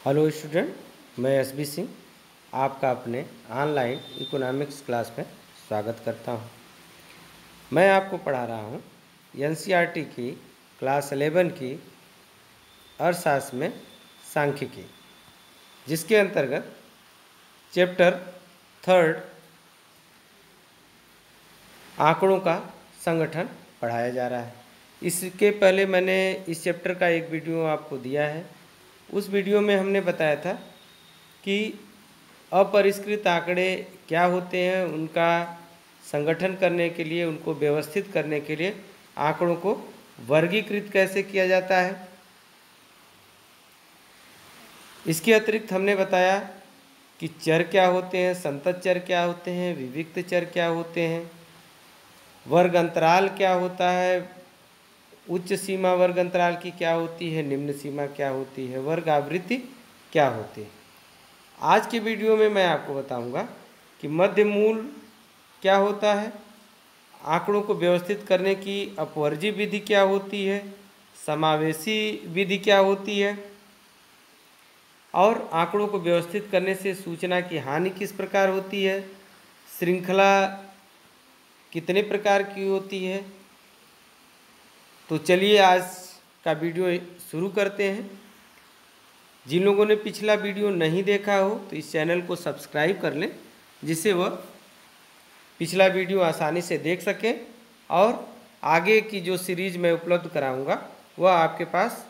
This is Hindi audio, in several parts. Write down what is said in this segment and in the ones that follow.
हेलो स्टूडेंट, मैं एसबी सिंह आपका अपने ऑनलाइन इकोनॉमिक्स क्लास में स्वागत करता हूं। मैं आपको पढ़ा रहा हूं एनसीईआरटी की क्लास 11 की अर्थशास्त्र में सांख्यिकी, जिसके अंतर्गत चैप्टर 3 आंकड़ों का संगठन पढ़ाया जा रहा है। इसके पहले मैंने इस चैप्टर का एक वीडियो आपको दिया है। उस वीडियो में हमने बताया था कि अपरिष्कृत आंकड़े क्या होते हैं, उनका संगठन करने के लिए, उनको व्यवस्थित करने के लिए आंकड़ों को वर्गीकृत कैसे किया जाता है। इसके अतिरिक्त हमने बताया कि चर क्या होते हैं, संतत चर क्या होते हैं, विविक्त चर क्या होते हैं, वर्ग अंतराल क्या होता है, उच्च सीमा वर्ग अंतराल की क्या होती है, निम्न सीमा क्या होती है, वर्ग आवृत्ति क्या होती है। आज के वीडियो में मैं आपको बताऊंगा कि मध्य मूल क्या होता है, आंकड़ों को व्यवस्थित करने की अपवर्जी विधि क्या होती है, समावेशी विधि क्या होती है, और आंकड़ों को व्यवस्थित करने से सूचना की हानि किस प्रकार होती है, श्रृंखला कितने प्रकार की होती है। तो चलिए आज का वीडियो शुरू करते हैं। जिन लोगों ने पिछला वीडियो नहीं देखा हो तो इस चैनल को सब्सक्राइब कर लें, जिससे वह पिछला वीडियो आसानी से देख सकें और आगे की जो सीरीज मैं उपलब्ध कराऊंगा वह आपके पास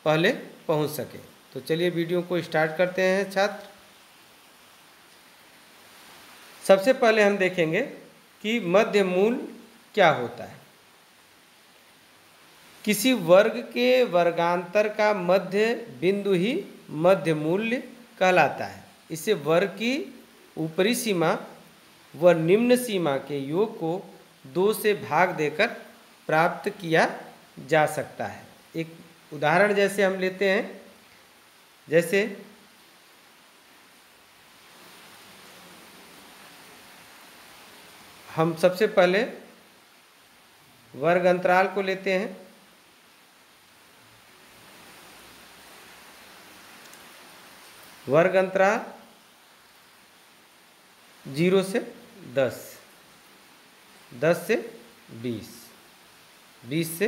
पहले पहुंच सके। तो चलिए वीडियो को स्टार्ट करते हैं छात्र। सबसे पहले हम देखेंगे कि मध्य मूल क्या होता है। किसी वर्ग के वर्गांतर का मध्य बिंदु ही मध्य मूल्य कहलाता है। इसे वर्ग की ऊपरी सीमा व निम्न सीमा के योग को 2 से भाग देकर प्राप्त किया जा सकता है। एक उदाहरण जैसे हम लेते हैं, जैसे हम सबसे पहले वर्ग अंतराल को लेते हैं। वर्ग अंतराल 0 से 10, 10 से 20, 20 से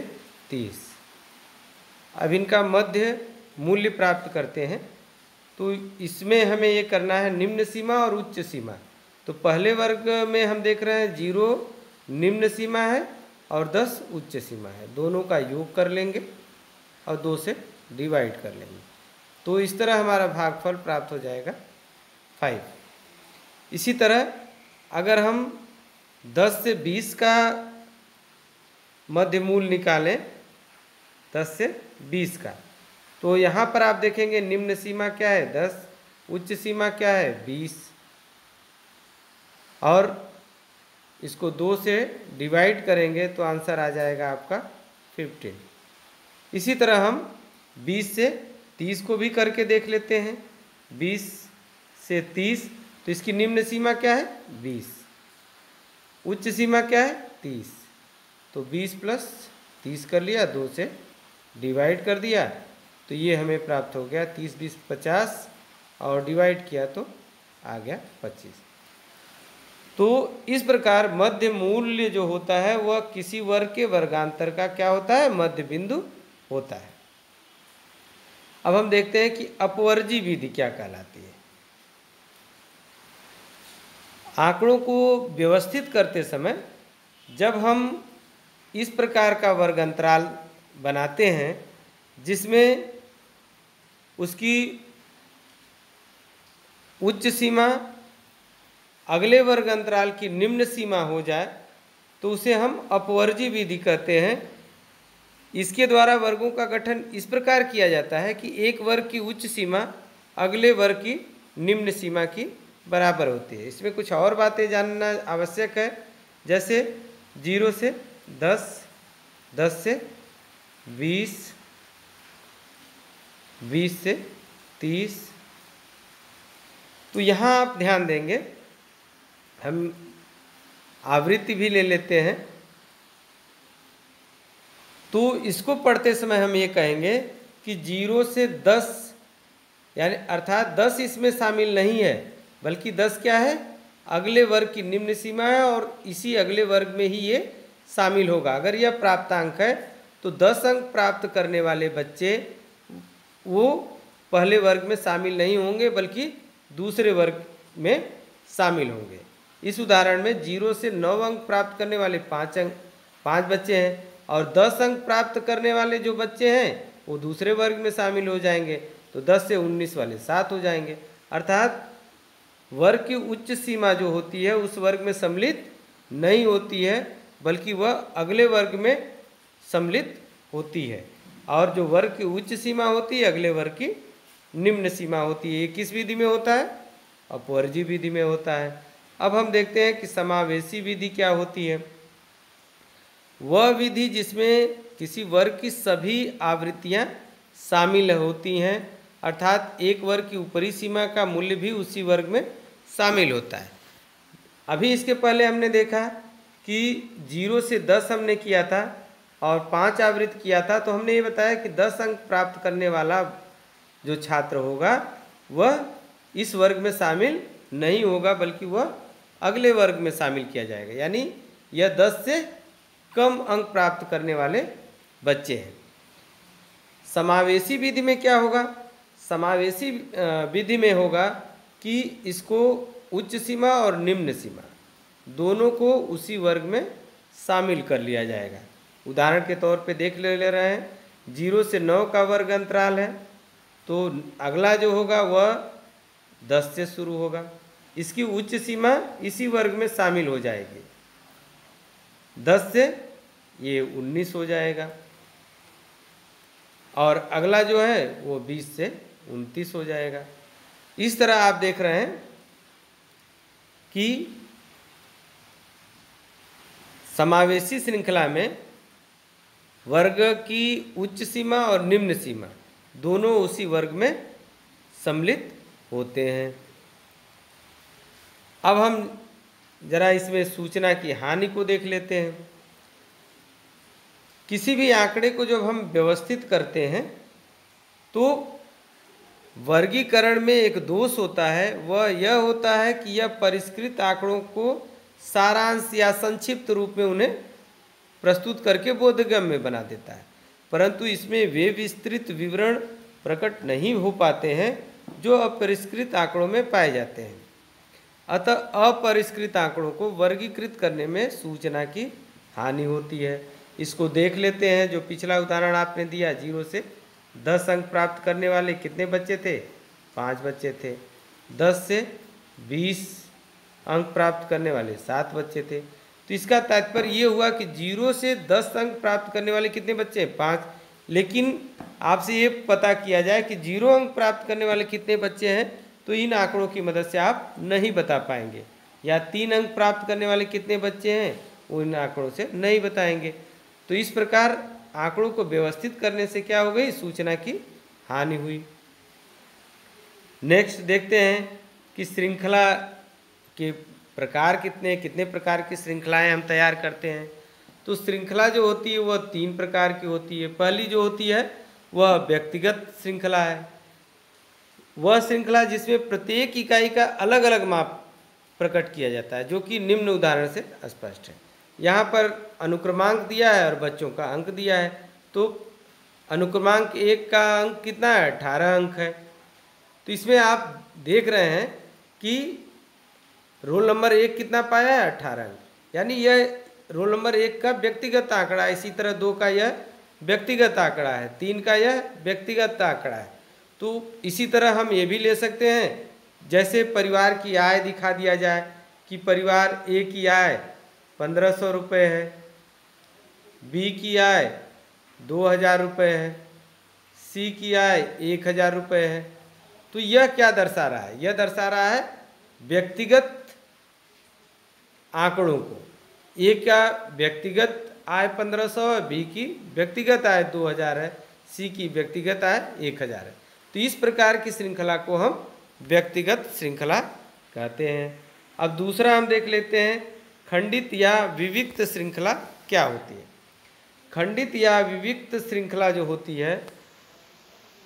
30। अब इनका मध्य मूल्य प्राप्त करते हैं। तो इसमें हमें ये करना है निम्न सीमा और उच्च सीमा। तो पहले वर्ग में हम देख रहे हैं 0 निम्न सीमा है और 10 उच्च सीमा है। दोनों का योग कर लेंगे और 2 से डिवाइड कर लेंगे। तो इस तरह हमारा भागफल प्राप्त हो जाएगा 5। इसी तरह अगर हम 10 से 20 का मध्य मूल निकालें, 10 से 20 का, तो यहाँ पर आप देखेंगे निम्न सीमा क्या है 10, उच्च सीमा क्या है 20, और इसको 2 से डिवाइड करेंगे तो आंसर आ जाएगा आपका 15। इसी तरह हम 20 से 30 को भी करके देख लेते हैं। 20 से 30, तो इसकी निम्न सीमा क्या है 20, उच्च सीमा क्या है 30। तो 20 प्लस 30 कर लिया, 2 से डिवाइड कर दिया, तो ये हमें प्राप्त हो गया 30 20 50, और डिवाइड किया तो आ गया 25। तो इस प्रकार मध्य मूल्य जो होता है वह किसी वर्ग के वर्गांतर का क्या होता है, मध्य बिंदु होता है। अब हम देखते हैं कि अपवर्जी विधि क्या कहलाती है। आंकड़ों को व्यवस्थित करते समय जब हम इस प्रकार का वर्ग अंतराल बनाते हैं जिसमें उसकी उच्च सीमा अगले वर्ग अंतराल की निम्न सीमा हो जाए, तो उसे हम अपवर्जी विधि कहते हैं। इसके द्वारा वर्गों का गठन इस प्रकार किया जाता है कि एक वर्ग की उच्च सीमा अगले वर्ग की निम्न सीमा की बराबर होती है। इसमें कुछ और बातें जानना आवश्यक है, जैसे 0 से 10, 10 से 20, 20 से 30। तो यहाँ आप ध्यान देंगे, हम आवृत्ति भी ले लेते हैं। तो इसको पढ़ते समय हम ये कहेंगे कि 0 से 10 यानी अर्थात 10 इसमें शामिल नहीं है, बल्कि 10 क्या है, अगले वर्ग की निम्न सीमा है और इसी अगले वर्ग में ही ये शामिल होगा। अगर यह प्राप्तांक है तो 10 अंक प्राप्त करने वाले बच्चे वो पहले वर्ग में शामिल नहीं होंगे, बल्कि दूसरे वर्ग में शामिल होंगे। इस उदाहरण में 0 से 9 अंक प्राप्त करने वाले 5 बच्चे हैं और 10 अंक प्राप्त करने वाले जो बच्चे हैं वो दूसरे वर्ग में शामिल हो जाएंगे, तो 10 से 19 वाले 7 हो जाएंगे। अर्थात वर्ग की उच्च सीमा जो होती है उस वर्ग में सम्मिलित नहीं होती है, बल्कि वह अगले वर्ग में सम्मिलित होती है। और जो वर्ग की उच्च सीमा होती है अगले वर्ग की निम्न सीमा होती है। ये किस विधि में होता है, अपवर्जी विधि में होता है। अब हम देखते हैं कि समावेशी विधि क्या होती है। वह विधि जिसमें किसी वर्ग की सभी आवृत्तियां शामिल होती हैं, अर्थात एक वर्ग की ऊपरी सीमा का मूल्य भी उसी वर्ग में शामिल होता है। अभी इसके पहले हमने देखा कि 0 से 10 हमने किया था और 5 आवृत्ति किया था, तो हमने ये बताया कि 10 अंक प्राप्त करने वाला जो छात्र होगा वह इस वर्ग में शामिल नहीं होगा, बल्कि वह अगले वर्ग में शामिल किया जाएगा। यानी यह 10 से कम अंक प्राप्त करने वाले बच्चे हैं। समावेशी विधि में क्या होगा, समावेशी विधि में होगा कि इसको उच्च सीमा और निम्न सीमा दोनों को उसी वर्ग में शामिल कर लिया जाएगा। उदाहरण के तौर पे देख ले रहे हैं, 0 से 9 का वर्ग अंतराल है, तो अगला जो होगा वह 10 से शुरू होगा, इसकी उच्च सीमा इसी वर्ग में शामिल हो जाएगी। 10 से ये 19 हो जाएगा और अगला जो है वो 20 से 29 हो जाएगा। इस तरह आप देख रहे हैं कि समावेशी श्रृंखला में वर्ग की उच्च सीमा और निम्न सीमा दोनों उसी वर्ग में सम्मिलित होते हैं। अब हम जरा इसमें सूचना की हानि को देख लेते हैं। किसी भी आंकड़े को जब हम व्यवस्थित करते हैं तो वर्गीकरण में एक दोष होता है, वह यह होता है कि यह परिष्कृत आंकड़ों को सारांश या संक्षिप्त रूप में उन्हें प्रस्तुत करके बोधगम्य बना देता है, परंतु इसमें वे विस्तृत विवरण प्रकट नहीं हो पाते हैं जो अपरिष्कृत आंकड़ों में पाए जाते हैं। अतः अपरिष्कृत आंकड़ों को वर्गीकृत करने में सूचना की हानि होती है। इसको देख लेते हैं। जो पिछला उदाहरण आपने दिया, 0 से 10 अंक प्राप्त करने वाले कितने बच्चे थे, 5 बच्चे थे। 10 से 20 अंक प्राप्त करने वाले 7 बच्चे थे। तो इसका तात्पर्य ये हुआ कि 0 से 10 अंक प्राप्त करने वाले कितने बच्चे हैं, 5। लेकिन आपसे ये पता किया जाए कि 0 अंक प्राप्त करने वाले कितने बच्चे हैं, तो इन आंकड़ों की मदद से आप नहीं बता पाएंगे। या 3 अंक प्राप्त करने वाले कितने बच्चे हैं, वो इन आंकड़ों से नहीं बताएंगे। तो इस प्रकार आंकड़ों को व्यवस्थित करने से क्या हो गई, सूचना की हानि हुई। नेक्स्ट देखते हैं कि श्रृंखला के प्रकार कितने प्रकार की श्रृंखलाएं हम तैयार करते हैं। तो श्रृंखला जो होती है वह 3 प्रकार की होती है। पहली जो होती है वह व्यक्तिगत श्रृंखला है। वह श्रृंखला जिसमें प्रत्येक इकाई का अलग अलग माप प्रकट किया जाता है, जो कि निम्न उदाहरण से स्पष्ट है। यहाँ पर अनुक्रमांक दिया है और बच्चों का अंक दिया है। तो अनुक्रमांक 1 का अंक कितना है, 18 अंक है। तो इसमें आप देख रहे हैं कि रोल नंबर 1 कितना पाया है, 18 अंक, यानी यह रोल नंबर 1 का व्यक्तिगत आंकड़ा है। इसी तरह 2 का यह व्यक्तिगत आंकड़ा है, 3 का यह व्यक्तिगत आंकड़ा है। तो इसी तरह हम ये भी ले सकते हैं, जैसे परिवार की आय दिखा दिया जाए कि परिवार ए की आय 1500 रुपये है, बी की आय 2000 रुपये है, सी की आय 1000 रुपये है। तो यह क्या दर्शा रहा है, यह दर्शा रहा है व्यक्तिगत आंकड़ों को। ए का व्यक्तिगत आय 1500 है, बी की व्यक्तिगत आय 2000 है, सी की व्यक्तिगत आय 1000 है। तो इस प्रकार की श्रृंखला को हम व्यक्तिगत श्रृंखला कहते हैं। अब दूसरा हम देख लेते हैं, खंडित या विविक्त श्रृंखला क्या होती है। खंडित या विविक्त श्रृंखला जो होती है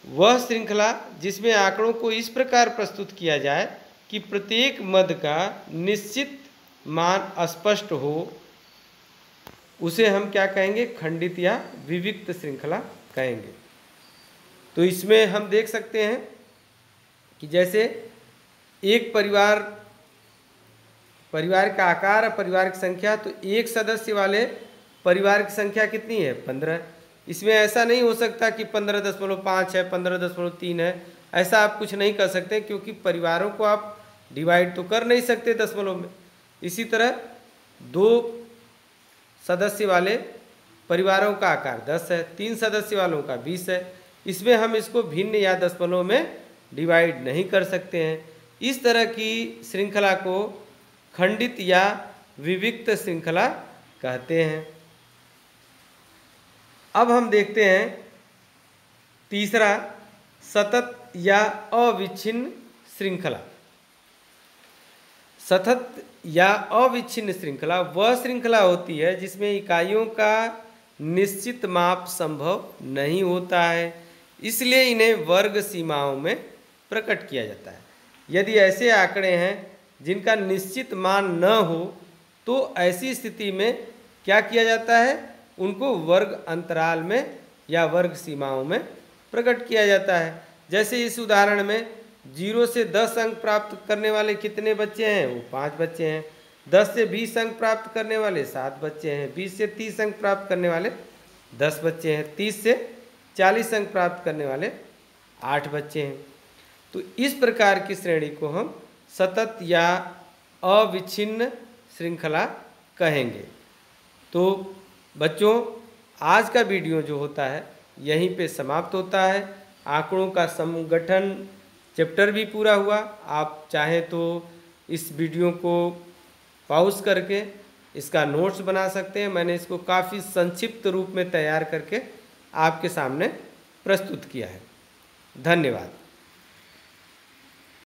वह श्रृंखला जिसमें आंकड़ों को इस प्रकार प्रस्तुत किया जाए कि प्रत्येक मद का निश्चित मान स्पष्ट हो, उसे हम क्या कहेंगे? खंडित या विविक्त श्रृंखला कहेंगे। तो इसमें हम देख सकते हैं कि जैसे एक परिवार का आकार और परिवार की संख्या, तो एक सदस्य वाले परिवार की संख्या कितनी है? 15। इसमें ऐसा नहीं हो सकता कि 15.5 है, 15.3 है, ऐसा आप कुछ नहीं कर सकते, क्योंकि परिवारों को आप डिवाइड तो कर नहीं सकते दशमलव में। इसी तरह 2 सदस्य वाले परिवारों का आकार 10 है, 3 सदस्य वालों का 20 है, इसमें हम इसको भिन्न या दशमलव में डिवाइड नहीं कर सकते हैं। इस तरह की श्रृंखला को खंडित या विविक्त श्रृंखला कहते हैं। अब हम देखते हैं तीसरा, सतत या अविच्छिन्न श्रृंखला। सतत या अविच्छिन्न श्रृंखला वह श्रृंखला होती है जिसमें इकाइयों का निश्चित माप संभव नहीं होता है, इसलिए इन्हें वर्ग सीमाओं में प्रकट किया जाता है। यदि ऐसे आंकड़े हैं जिनका निश्चित मान न हो, तो ऐसी स्थिति में क्या किया जाता है? उनको वर्ग अंतराल में या वर्ग सीमाओं में प्रकट किया जाता है। जैसे इस उदाहरण में 0 से 10 अंक प्राप्त करने वाले कितने बच्चे हैं? वो 5 बच्चे हैं। 10 से 20 अंक प्राप्त करने वाले 7 बच्चे हैं। 20 से 30 अंक प्राप्त करने वाले 10 बच्चे हैं। 30 से 40 अंक प्राप्त करने वाले 8 बच्चे हैं। तो इस प्रकार की श्रेणी को हम सतत या अविच्छिन्न श्रृंखला कहेंगे। तो बच्चों, आज का वीडियो जो होता है यहीं पे समाप्त होता है। आंकड़ों का संगठन चैप्टर भी पूरा हुआ। आप चाहें तो इस वीडियो को पॉज करके इसका नोट्स बना सकते हैं। मैंने इसको काफ़ी संक्षिप्त रूप में तैयार करके आपके सामने प्रस्तुत किया है। धन्यवाद।